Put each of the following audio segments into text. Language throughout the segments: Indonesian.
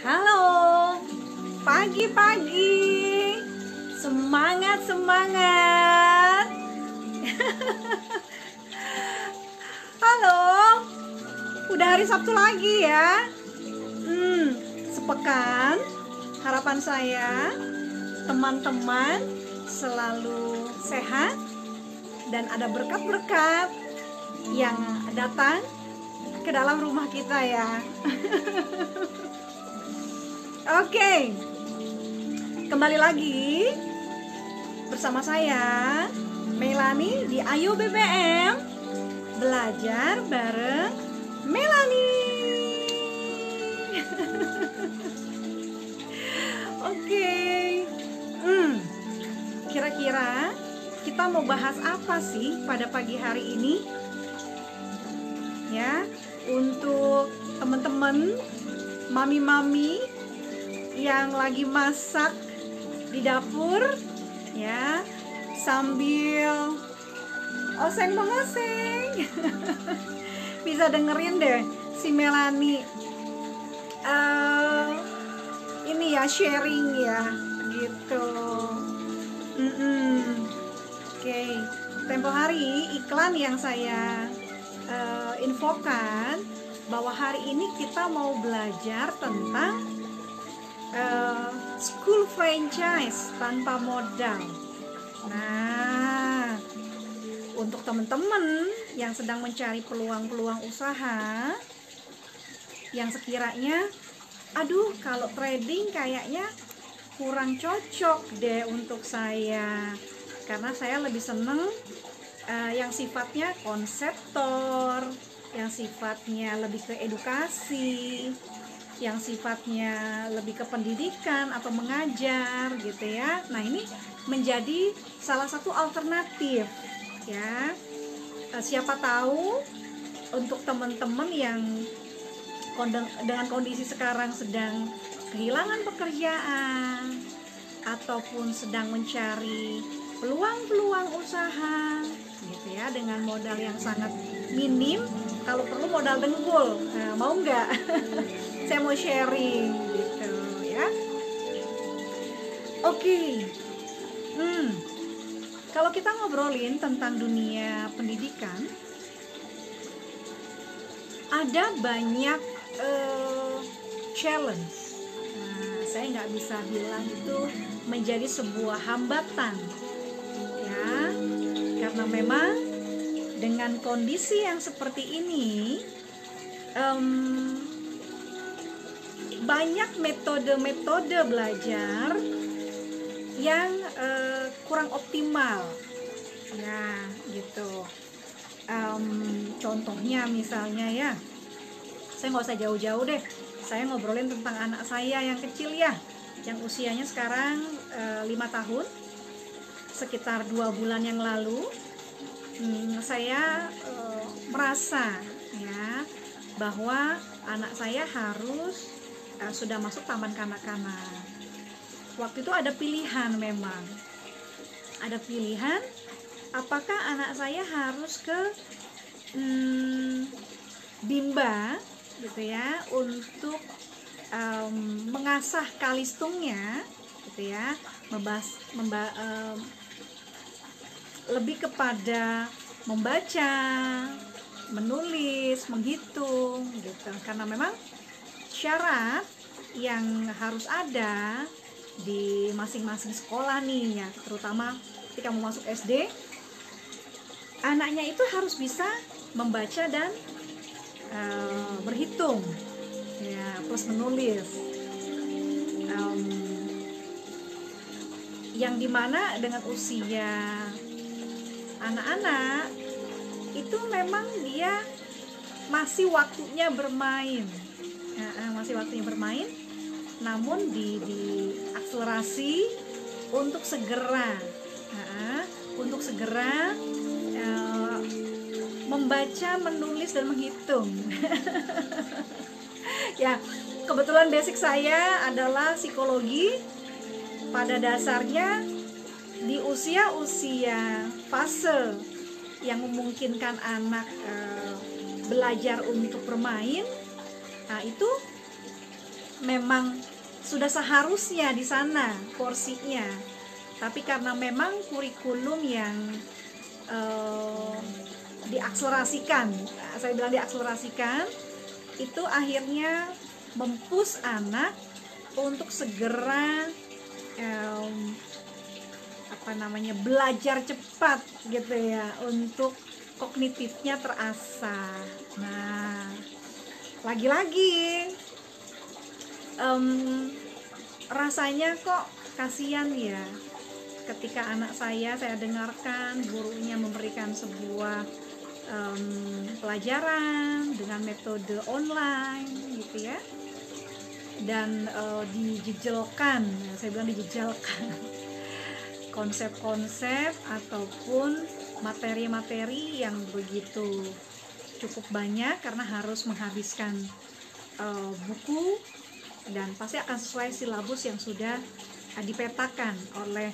Halo, pagi-pagi, semangat-semangat. Halo, udah hari Sabtu lagi ya. Sepekan, harapan saya teman-teman selalu sehat dan ada berkat-berkat yang datang ke dalam rumah kita ya. Oke, kembali lagi bersama saya Melani di Ayo BBM, belajar bareng Melani. Oke, kira-kira kita mau bahas apa sih pada pagi hari ini? Ya, untuk teman-teman mami-mami yang lagi masak di dapur ya, sambil oseng-mengoseng. Bisa dengerin deh si Melani ini ya, sharing ya gitu. Oke, tempo hari iklan yang saya infokan bahwa hari ini kita mau belajar tentang school franchise tanpa modal. Nah, untuk teman-teman yang sedang mencari peluang-peluang usaha, yang sekiranya, aduh kalau trading kayaknya kurang cocok deh untuk saya, karena saya lebih seneng yang sifatnya konseptor, yang sifatnya lebih ke edukasi, yang sifatnya lebih ke pendidikan atau mengajar gitu ya. Nah, ini menjadi salah satu alternatif ya. Siapa tahu untuk teman-teman yang dengan kondisi sekarang sedang kehilangan pekerjaan ataupun sedang mencari peluang-peluang usaha gitu ya, dengan modal yang sangat minim, kalau perlu modal dengkul. Nah, mau nggak? Saya mau sharing gitu ya. Oke. Kalau kita ngobrolin tentang dunia pendidikan, ada banyak challenge. Nah, saya nggak bisa bilang itu menjadi sebuah hambatan ya, karena memang dengan kondisi yang seperti ini banyak metode-metode belajar yang kurang optimal ya gitu. Contohnya misalnya ya, saya nggak usah jauh-jauh deh, saya ngobrolin tentang anak saya yang kecil ya, yang usianya sekarang 5 tahun. Sekitar 2 bulan yang lalu saya merasa ya bahwa anak saya harus sudah masuk taman kanak-kanak. Waktu itu ada pilihan, memang ada pilihan, apakah anak saya harus ke Bimba gitu ya untuk mengasah kalistungnya gitu ya, lebih kepada membaca, menulis, menghitung gitu, karena memang syarat yang harus ada di masing-masing sekolah nih ya, terutama ketika mau masuk SD, anaknya itu harus bisa membaca dan berhitung ya, plus menulis, yang dimana dengan usia anak-anak itu memang dia masih waktunya bermain, namun diakselerasi untuk segera membaca, menulis dan menghitung. Ya, kebetulan basic saya adalah psikologi. Pada dasarnya di usia-usia fase yang memungkinkan anak belajar untuk bermain, nah itu memang sudah seharusnya di sana porsinya, tapi karena memang kurikulum yang diakselerasikan, saya bilang diakselerasikan, itu akhirnya mempush anak untuk segera belajar cepat gitu ya, untuk kognitifnya terasah. Nah, lagi-lagi rasanya kok kasihan ya ketika anak saya dengarkan gurunya memberikan sebuah pelajaran dengan metode online gitu ya, dan dijejelkan, saya bilang dijejelkan konsep-konsep ataupun materi-materi yang begitu cukup banyak karena harus menghabiskan buku, dan pasti akan sesuai silabus yang sudah dipetakan oleh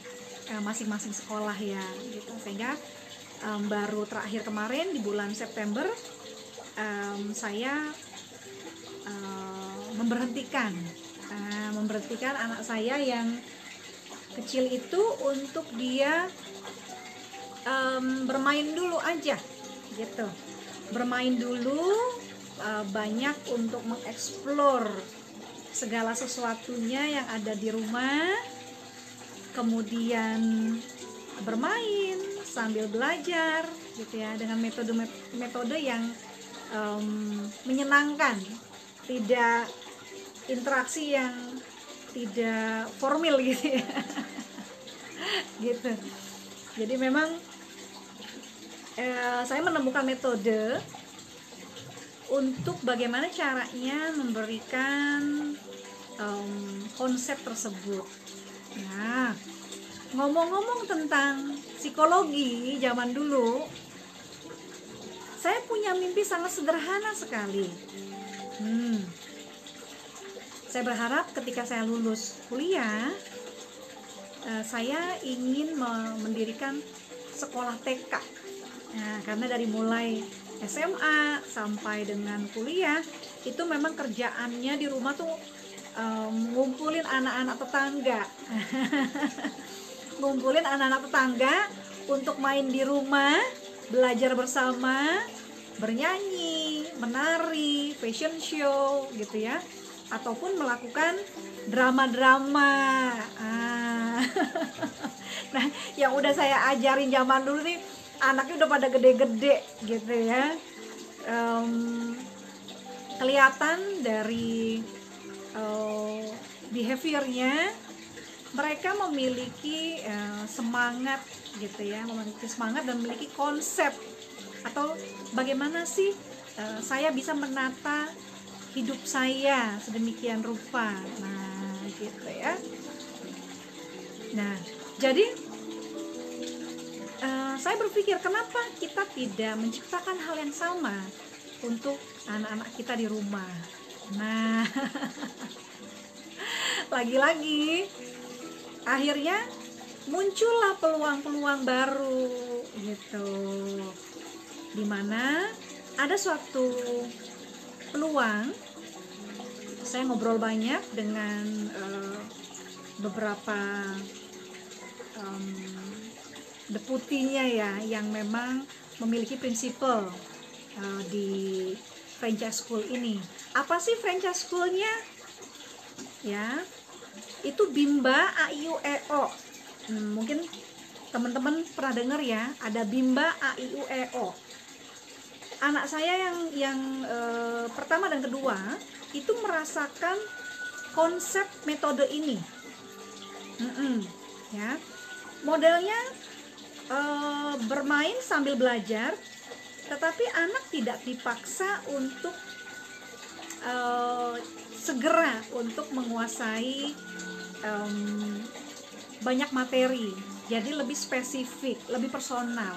masing-masing sekolah ya gitu. Sehingga baru terakhir kemarin di bulan September saya memberhentikan anak saya yang kecil itu untuk dia bermain dulu aja gitu, bermain dulu, banyak untuk mengeksplor segala sesuatunya yang ada di rumah, kemudian bermain sambil belajar gitu ya, dengan metode yang menyenangkan, tidak interaksi yang tidak formal gitu ya gitu. Jadi memang saya menemukan metode untuk bagaimana caranya memberikan konsep tersebut. Nah, ngomong-ngomong tentang psikologi zaman dulu, saya punya mimpi sangat sederhana sekali. Saya berharap ketika saya lulus kuliah, saya ingin mendirikan sekolah TK. Nah, karena dari mulai SMA sampai dengan kuliah itu memang kerjaannya di rumah tuh ngumpulin anak-anak tetangga ngumpulin anak-anak tetangga untuk main di rumah, belajar bersama, bernyanyi, menari, fashion show gitu ya, ataupun melakukan drama-drama. Nah, yang udah saya ajarin zaman dulu nih, anaknya udah pada gede-gede gitu ya. Kelihatan dari behaviornya, mereka memiliki semangat gitu ya, memiliki semangat dan memiliki konsep atau bagaimana sih saya bisa menata hidup saya sedemikian rupa. Nah, gitu ya. Nah, jadi saya berpikir, kenapa kita tidak menciptakan hal yang sama untuk anak-anak kita di rumah. Nah, lagi-lagi akhirnya muncullah peluang-peluang baru gitu, dimana ada suatu peluang. Saya ngobrol banyak dengan beberapa deputinya ya, yang memang memiliki prinsipal di franchise school ini. Apa sih franchise schoolnya? Ya, itu Bimba A-I-U-E-O. Mungkin teman-teman pernah dengar ya, ada Bimba A-I-U-E-O. Anak saya yang pertama dan kedua itu merasakan konsep metode ini. Ya, modelnya bermain sambil belajar, tetapi anak tidak dipaksa untuk segera untuk menguasai banyak materi, jadi lebih spesifik, lebih personal.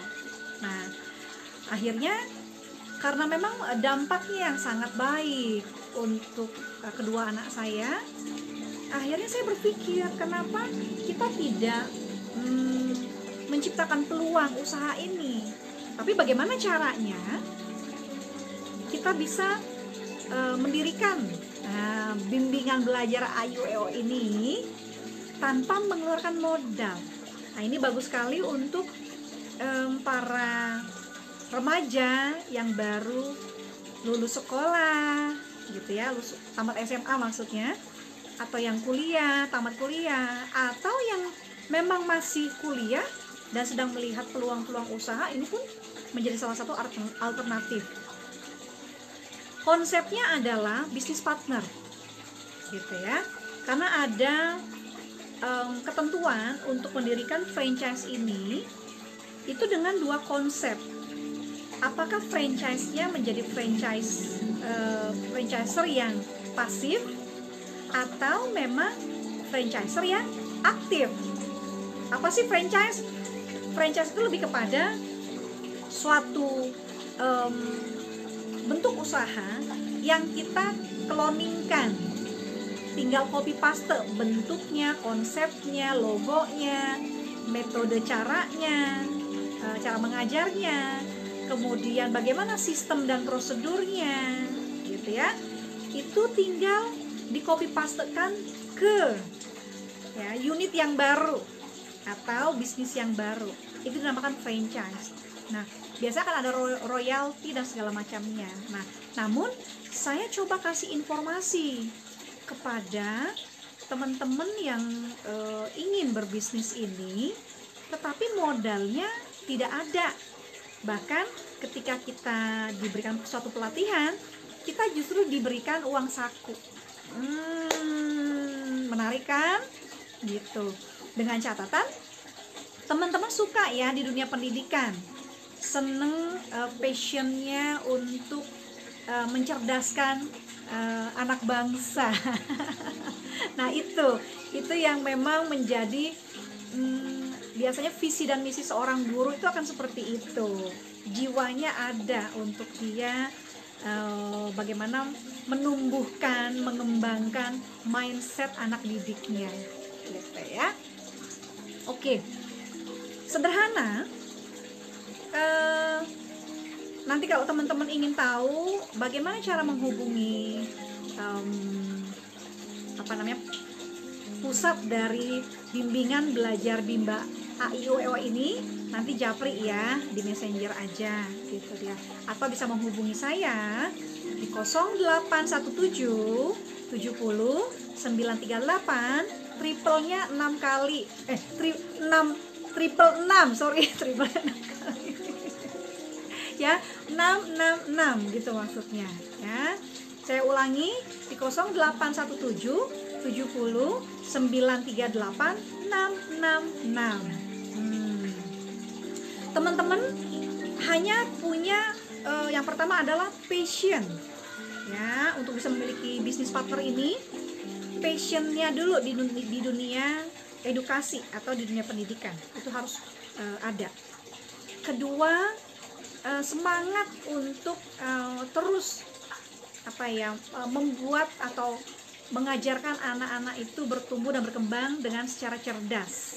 Nah, akhirnya karena memang dampaknya yang sangat baik untuk kedua anak saya, akhirnya saya berpikir, kenapa kita tidak menciptakan peluang usaha ini, tapi bagaimana caranya kita bisa mendirikan Nah, bimbingan belajar AIUEO ini tanpa mengeluarkan modal. Nah, ini bagus sekali untuk para remaja yang baru lulus sekolah gitu ya, lulus tamat SMA maksudnya, atau yang kuliah, tamat kuliah, atau yang memang masih kuliah dan sedang melihat peluang-peluang usaha. Ini pun menjadi salah satu alternatif. Konsepnya adalah bisnis partner gitu ya, karena ada ketentuan untuk mendirikan franchise ini itu dengan dua konsep. Apakah franchise-nya menjadi franchiser yang pasif atau memang franchiser yang aktif? Apa sih franchise? Franchise itu lebih kepada suatu bentuk usaha yang kita cloningkan, tinggal copy paste bentuknya, konsepnya, logonya, metode caranya, cara mengajarnya, kemudian bagaimana sistem dan prosedurnya gitu ya, itu tinggal di copy pastekan ke ya, unit yang baru atau bisnis yang baru. Itu dinamakan franchise. Nah, biasa kan ada royalti dan segala macamnya. Nah, namun saya coba kasih informasi kepada teman-teman yang ingin berbisnis ini, tetapi modalnya tidak ada. Bahkan ketika kita diberikan suatu pelatihan, kita justru diberikan uang saku. Menarik kan? Gitu. Dengan catatan, teman-teman suka ya di dunia pendidikan, seneng passionnya untuk mencerdaskan anak bangsa. Nah itu yang memang menjadi biasanya visi dan misi seorang guru itu akan seperti itu. Jiwanya ada untuk dia bagaimana menumbuhkan, mengembangkan mindset anak didiknya, gitu ya. Oke, sederhana. Nanti kalau teman-teman ingin tahu bagaimana cara menghubungi pusat dari bimbingan belajar Bimba AIUEO ini, nanti japri ya, di messenger aja gitu dia, atau bisa menghubungi saya di 0817 70 938, triple-nya 6 kali, triple 6, sorry, triple 6 kali ya, 666 gitu maksudnya ya. Saya ulangi di 0817 70 938 666. Teman-teman hanya punya yang pertama adalah passion ya, untuk bisa memiliki bisnis partner ini. Passionnya dulu di dunia edukasi atau di dunia pendidikan itu harus ada. Kedua, semangat untuk terus membuat atau mengajarkan anak-anak itu bertumbuh dan berkembang dengan secara cerdas.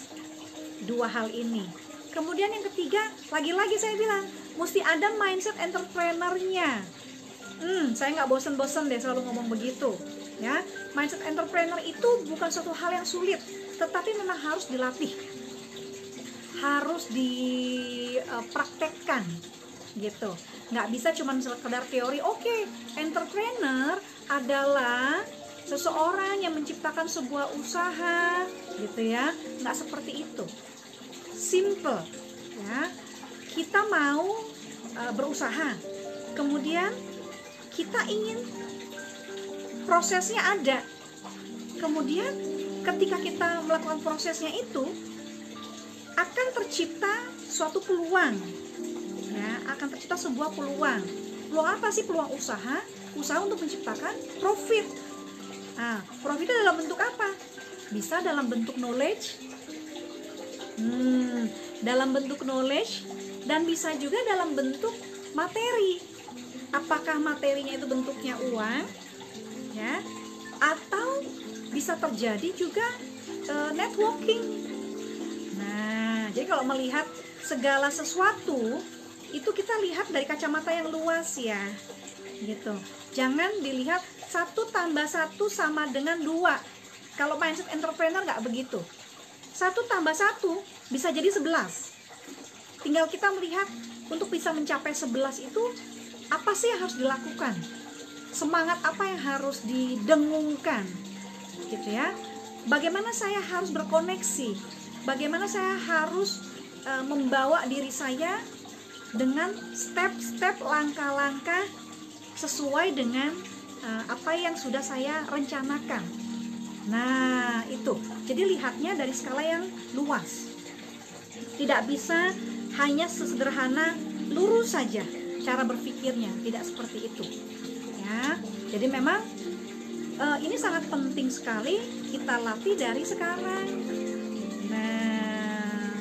Dua hal ini. Kemudian yang ketiga, lagi-lagi saya bilang mesti ada mindset entrepreneurnya. Saya nggak bosen-bosen deh selalu ngomong begitu ya. Mindset entrepreneur itu bukan suatu hal yang sulit, tetapi memang harus dilatih, harus dipraktekkan gitu. Nggak bisa cuma sekedar teori. Oke, entrepreneur adalah seseorang yang menciptakan sebuah usaha gitu ya. Nggak seperti itu, simple ya. Kita mau berusaha, kemudian kita ingin prosesnya ada, kemudian ketika kita melakukan prosesnya itu akan tercipta suatu peluang ya, akan tercipta sebuah peluang. Peluang apa sih? Peluang usaha untuk menciptakan profit. Nah, profitnya dalam bentuk apa? Bisa dalam bentuk knowledge, dalam bentuk knowledge, dan bisa juga dalam bentuk materi. Apakah materinya itu bentuknya uang ya, atau bisa terjadi juga networking. Nah, jadi kalau melihat segala sesuatu itu kita lihat dari kacamata yang luas ya gitu. Jangan dilihat 1 tambah 1 sama dengan 2. Kalau mindset entrepreneur nggak begitu. 1 tambah 1 bisa jadi 11. Tinggal kita melihat untuk bisa mencapai 11 itu apa sih yang harus dilakukan, semangat apa yang harus didengungkan, gitu ya. Bagaimana saya harus berkoneksi, bagaimana saya harus membawa diri saya dengan step-step, langkah-langkah sesuai dengan apa yang sudah saya rencanakan. Nah, itu. Jadi lihatnya dari skala yang luas. Tidak bisa hanya sesederhana lurus saja cara berpikirnya, tidak seperti itu. Ya, jadi memang ini sangat penting sekali kita latih dari sekarang. Nah,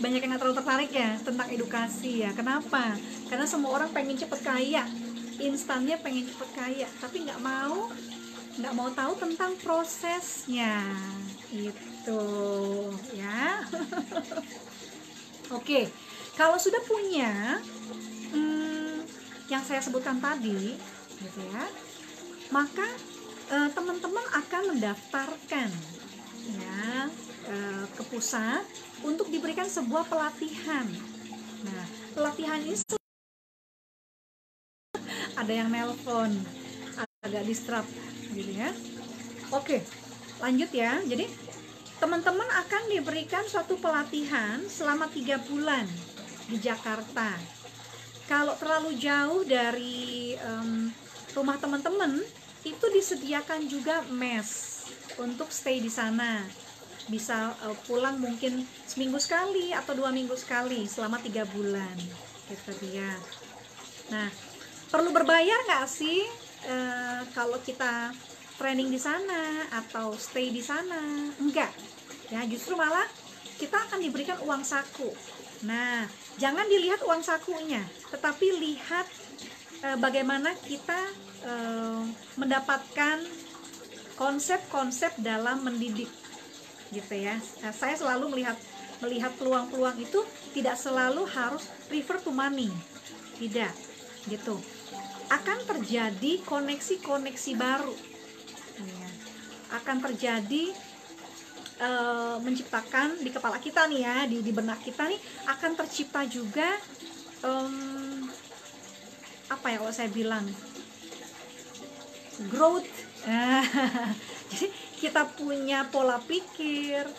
banyak yang nggak terlalu tertarik ya tentang edukasi ya. Kenapa? Karena semua orang pengen cepet kaya, instannya pengen cepet kaya, tapi nggak mau tahu tentang prosesnya. Itu ya. Oke, kalau sudah punya yang saya sebutkan tadi, gitu ya, maka teman-teman akan mendaftarkan ya ke pusat untuk diberikan sebuah pelatihan. Nah, pelatihan ini ada yang nelpon, agak distrap, gitu ya. Oke, lanjut ya. Jadi teman-teman akan diberikan suatu pelatihan selama 3 bulan di Jakarta. Kalau terlalu jauh dari rumah teman-teman, itu disediakan juga mes untuk stay di sana. Bisa pulang mungkin seminggu sekali atau 2 minggu sekali selama 3 bulan. Gitu dia. Nah, perlu berbayar nggak sih kalau kita training di sana atau stay di sana? Enggak. Ya, justru malah kita akan diberikan uang saku. Nah, jangan dilihat uang sakunya, tetapi lihat bagaimana kita mendapatkan konsep-konsep dalam mendidik, gitu ya. Nah, saya selalu melihat peluang-peluang itu tidak selalu harus refer to money, tidak, gitu. Akan terjadi koneksi-koneksi baru, ya. Akan terjadi menciptakan di kepala kita nih ya, di benak kita nih akan tercipta juga apa ya kalau saya bilang growth. Jadi kita punya pola pikir,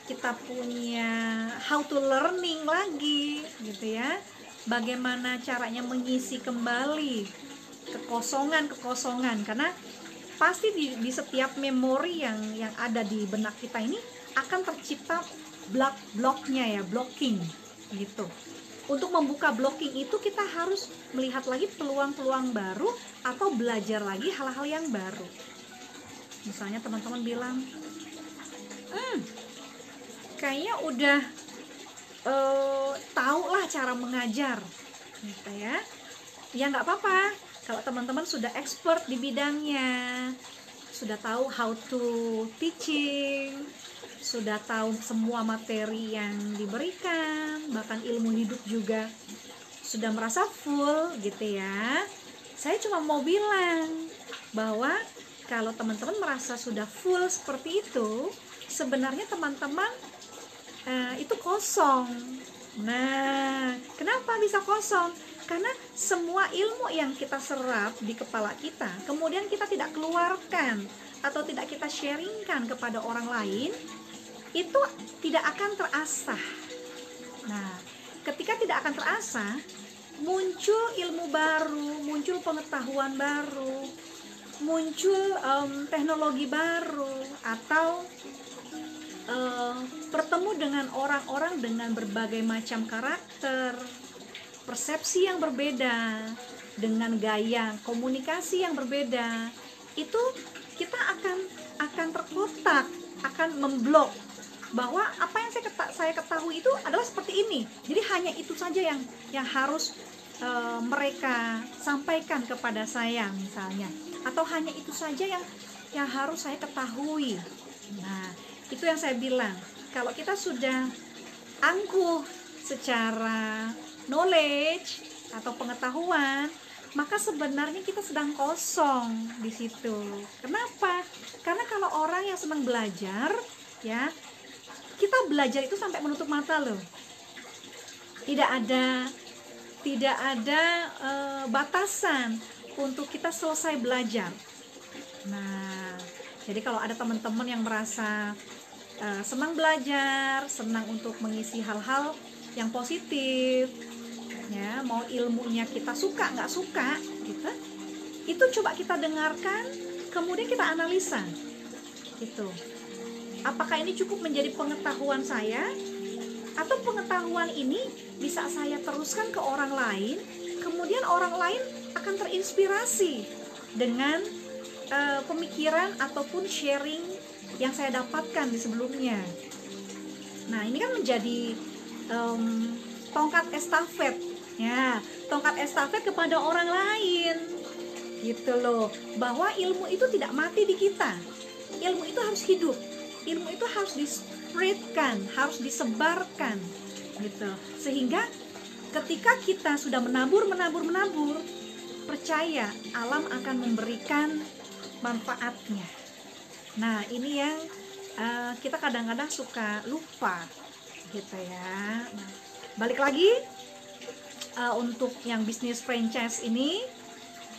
kita punya how to learning lagi, gitu ya. Bagaimana caranya mengisi kembali kekosongan, karena pasti di setiap memori yang ada di benak kita ini akan tercipta bloknya ya, blocking gitu. Untuk membuka blocking itu kita harus melihat lagi peluang-peluang baru atau belajar lagi hal-hal yang baru. Misalnya teman-teman bilang, kayaknya udah tahu lah cara mengajar, gitu ya. Ya nggak apa-apa. Kalau teman-teman sudah expert di bidangnya, sudah tahu how to teaching, sudah tahu semua materi yang diberikan, bahkan ilmu hidup juga sudah merasa full, gitu ya. Saya cuma mau bilang bahwa kalau teman-teman merasa sudah full seperti itu, sebenarnya teman-teman itu kosong. Nah, kenapa bisa kosong? Karena semua ilmu yang kita serap di kepala kita, kemudian kita tidak keluarkan atau tidak kita sharingkan kepada orang lain, itu tidak akan terasah. Nah, ketika tidak akan terasah, muncul ilmu baru, muncul pengetahuan baru, muncul teknologi baru, atau bertemu dengan orang-orang dengan berbagai macam karakter, persepsi yang berbeda, dengan gaya komunikasi yang berbeda, itu kita akan terkotak, akan memblok bahwa apa yang saya ketahui itu adalah seperti ini. Jadi hanya itu saja yang harus mereka sampaikan kepada saya misalnya, atau hanya itu saja yang harus saya ketahui. Nah, itu yang saya bilang, kalau kita sudah angkuh secara knowledge atau pengetahuan, maka sebenarnya kita sedang kosong di situ. Kenapa? Karena kalau orang yang senang belajar, ya, kita belajar itu sampai menutup mata loh. Tidak ada batasan untuk kita selesai belajar. Nah, jadi kalau ada teman-teman yang merasa senang belajar, senang untuk mengisi hal-hal yang positif, ya, mau ilmunya kita suka nggak suka, gitu, itu coba kita dengarkan, kemudian kita analisa, gitu. Apakah ini cukup menjadi pengetahuan saya, atau pengetahuan ini bisa saya teruskan ke orang lain, kemudian orang lain akan terinspirasi dengan pemikiran ataupun sharing yang saya dapatkan di sebelumnya. Nah, ini kan menjadi tongkat estafet, ya, tongkat estafet kepada orang lain, gitu loh. Bahwa ilmu itu tidak mati di kita, ilmu itu harus hidup, ilmu itu harus di-spreadkan, harus disebarkan, gitu. Sehingga ketika kita sudah menabur, percaya alam akan memberikan manfaatnya. Nah, ini yang kita kadang-kadang suka lupa, gitu ya. Nah, balik lagi untuk yang bisnis franchise ini,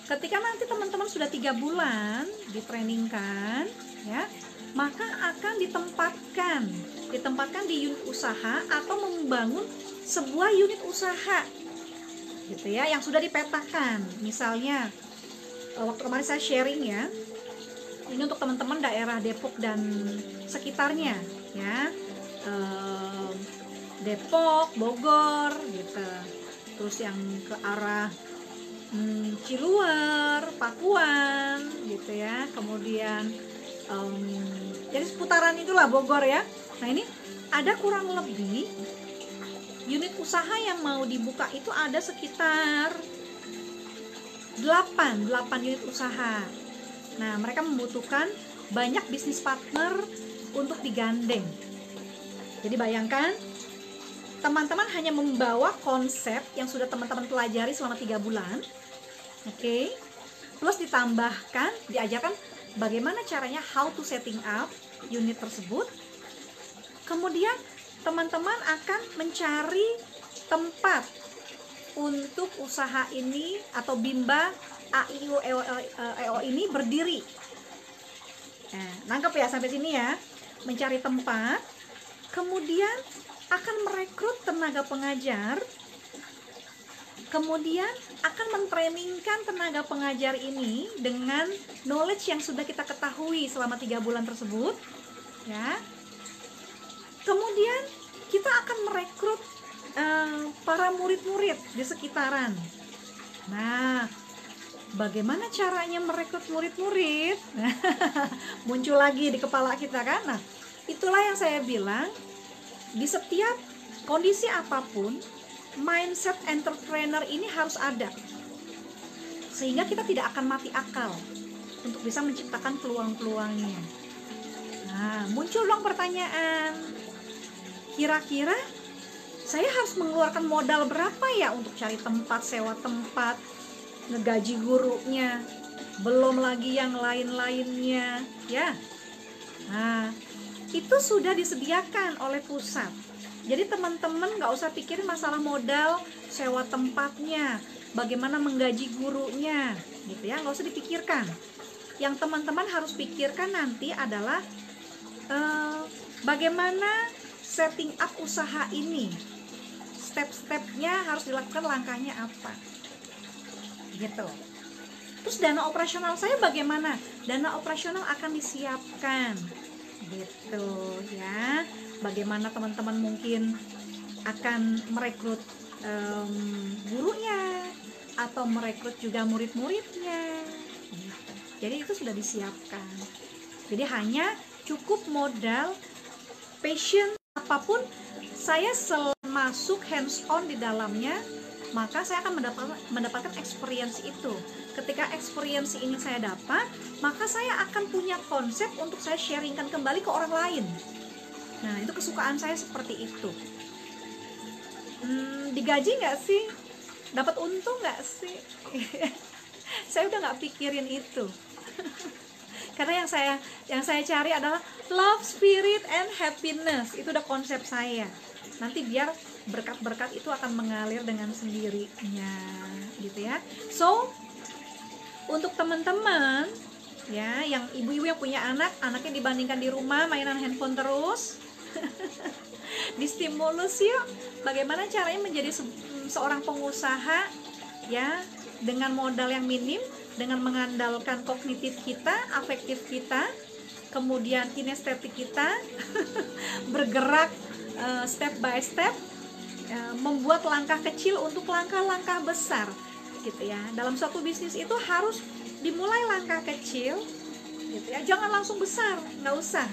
ketika nanti teman-teman sudah 3 bulan ditrainingkan, ya, maka akan ditempatkan di unit usaha atau membangun sebuah unit usaha, gitu ya, yang sudah dipetakan. Misalnya waktu kemarin saya sharing, ya, ini untuk teman-teman daerah Depok dan sekitarnya, ya, Depok, Bogor, gitu. Terus yang ke arah Ciluar, Pakuan, gitu ya. Kemudian jadi seputaran itulah Bogor, ya. Nah, ini ada kurang lebih unit usaha yang mau dibuka itu ada sekitar 8 unit usaha. Nah, mereka membutuhkan banyak bisnis partner untuk digandeng. Jadi bayangkan, teman-teman hanya membawa konsep yang sudah teman-teman pelajari selama 3 bulan, oke? Plus ditambahkan, diajarkan bagaimana caranya, how to setting up unit tersebut. Kemudian teman-teman akan mencari tempat untuk usaha ini atau Bimba AIU EO ini berdiri. Nah, nangkep ya sampai sini ya. Mencari tempat, kemudian akan merekrut tenaga pengajar, kemudian akan mentrainingkan tenaga pengajar ini dengan knowledge yang sudah kita ketahui selama 3 bulan tersebut, ya. Kemudian kita akan merekrut para murid-murid di sekitaran. Nah, bagaimana caranya merekrut murid-murid? Muncul lagi di kepala kita kan? Nah, itulah yang saya bilang, di setiap kondisi apapun, mindset entrepreneur ini harus ada. Sehingga kita tidak akan mati akal untuk bisa menciptakan peluang-peluangnya. Nah, muncul dong pertanyaan. Kira-kira saya harus mengeluarkan modal berapa ya untuk cari tempat, sewa tempat, ngegaji gurunya, belum lagi yang lain-lainnya, ya. Nah, itu sudah disediakan oleh pusat. Jadi teman-teman nggak usah pikirin masalah modal, sewa tempatnya, bagaimana menggaji gurunya, gitu ya, nggak usah dipikirkan. Yang teman-teman harus pikirkan nanti adalah bagaimana setting up usaha ini, step-stepnya harus dilakukan, langkahnya apa, gitu. Terus dana operasional saya bagaimana? Dana operasional akan disiapkan, gitu ya. Bagaimana teman-teman mungkin akan merekrut gurunya atau merekrut juga murid-muridnya, gitu. Jadi itu sudah disiapkan. Jadi hanya cukup modal, passion, apapun saya masuk hands on di dalamnya, maka saya akan mendapatkan experience itu. Ketika experience ini saya dapat, maka saya akan punya konsep untuk saya sharingkan kembali ke orang lain. Nah, itu kesukaan saya seperti itu. Digaji nggak sih? Dapat untung nggak sih? saya udah nggak pikirin itu. Karena yang saya cari adalah love, spirit, and happiness. Itu udah konsep saya. Nanti biar berkat-berkat itu akan mengalir dengan sendirinya, gitu ya. So, untuk teman-teman ya, yang ibu-ibu yang punya anak, anaknya dibandingkan di rumah mainan handphone terus, distimulus yuk. Bagaimana caranya menjadi seorang pengusaha ya, dengan modal yang minim, dengan mengandalkan kognitif kita, afektif kita, kemudian kinestetik kita, bergerak step by step, membuat langkah kecil untuk langkah-langkah besar, gitu ya. Dalam suatu bisnis itu harus dimulai langkah kecil, gitu ya. Jangan langsung besar, nggak usah.